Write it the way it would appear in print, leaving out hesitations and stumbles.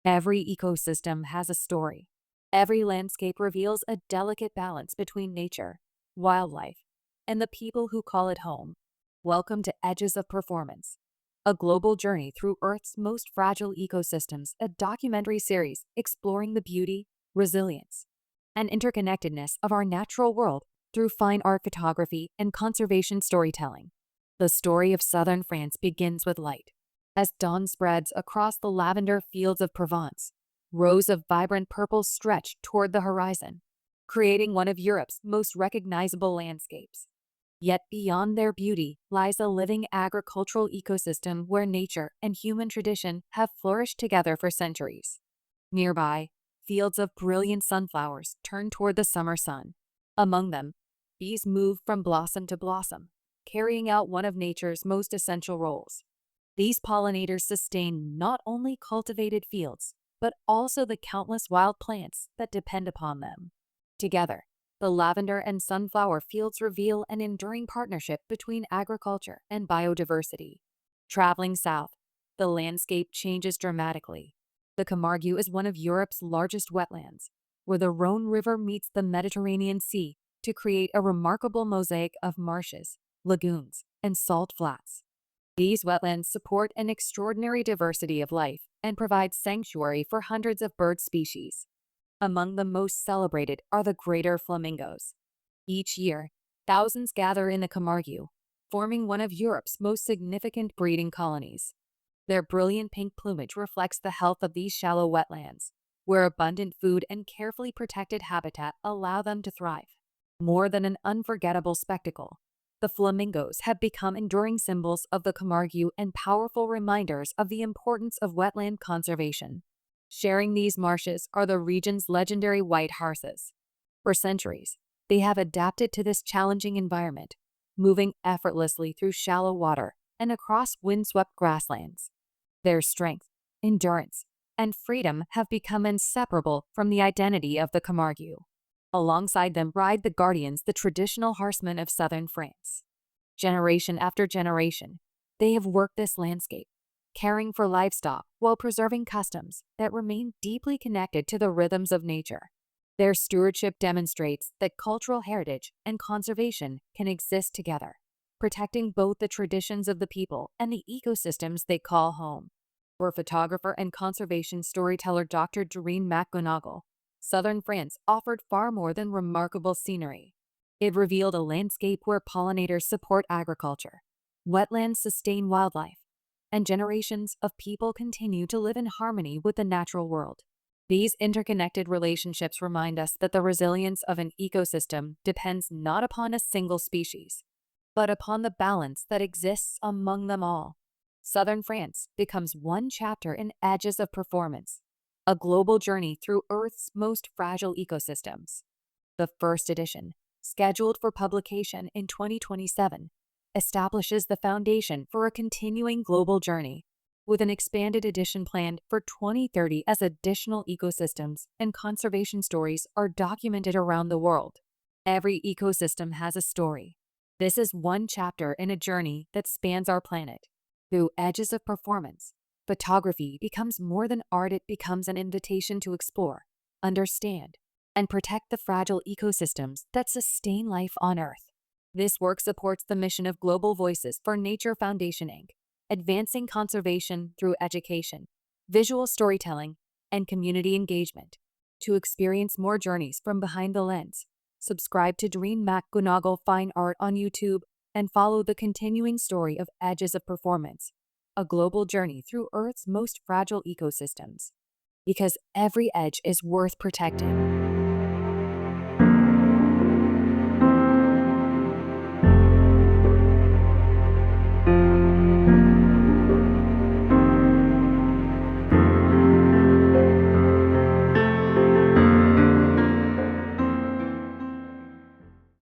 Every ecosystem has a story. Every landscape reveals a delicate balance between nature, wildlife, and the people who call it home. Welcome to Edges of Performance, a global journey through Earth's most fragile ecosystems, a documentary series exploring the beauty, resilience, and interconnectedness of our natural world through fine art photography and conservation storytelling. The story of southern France begins with light. As dawn spreads across the lavender fields of Provence, rows of vibrant purple stretch toward the horizon, creating one of Europe's most recognizable landscapes. Yet beyond their beauty lies a living agricultural ecosystem where nature and human tradition have flourished together for centuries. Nearby, fields of brilliant sunflowers turn toward the summer sun. Among them, bees move from blossom to blossom, carrying out one of nature's most essential roles. These pollinators sustain not only cultivated fields, but also the countless wild plants that depend upon them. Together, the lavender and sunflower fields reveal an enduring partnership between agriculture and biodiversity. Traveling south, the landscape changes dramatically. The Camargue is one of Europe's largest wetlands, where the Rhone River meets the Mediterranean Sea to create a remarkable mosaic of marshes, lagoons, and salt flats. These wetlands support an extraordinary diversity of life and provide sanctuary for hundreds of bird species. Among the most celebrated are the greater flamingos. Each year, thousands gather in the Camargue, forming one of Europe's most significant breeding colonies. Their brilliant pink plumage reflects the health of these shallow wetlands, where abundant food and carefully protected habitat allow them to thrive. More than an unforgettable spectacle, the flamingos have become enduring symbols of the Camargue and powerful reminders of the importance of wetland conservation. Sharing these marshes are the region's legendary white hares. For centuries, they have adapted to this challenging environment, moving effortlessly through shallow water and across windswept grasslands. Their strength, endurance, and freedom have become inseparable from the identity of the Camargue. Alongside them ride the guardians, the traditional horsemen of southern France. Generation after generation, they have worked this landscape, caring for livestock while preserving customs that remain deeply connected to the rhythms of nature. Their stewardship demonstrates that cultural heritage and conservation can exist together, protecting both the traditions of the people and the ecosystems they call home. For photographer and conservation storyteller Dr. Doreen McGunagle, southern France offered far more than remarkable scenery. It revealed a landscape where pollinators support agriculture, wetlands sustain wildlife, and generations of people continue to live in harmony with the natural world. These interconnected relationships remind us that the resilience of an ecosystem depends not upon a single species, but upon the balance that exists among them all. Southern France becomes one chapter in Edges of Performance, a global journey through Earth's most fragile ecosystems. The first edition, scheduled for publication in 2027, establishes the foundation for a continuing global journey, with an expanded edition planned for 2030 as additional ecosystems and conservation stories are documented around the world. Every ecosystem has a story. This is one chapter in a journey that spans our planet. Through Edges of Performance, photography becomes more than art, it becomes an invitation to explore, understand, and protect the fragile ecosystems that sustain life on Earth. This work supports the mission of Global Voices for Nature Foundation, Inc., advancing conservation through education, visual storytelling, and community engagement. To experience more journeys from behind the lens, subscribe to Doreen McGunagle Fine Art on YouTube and follow the continuing story of Edges of Performance, a global journey through Earth's most fragile ecosystems. Because every edge is worth protecting.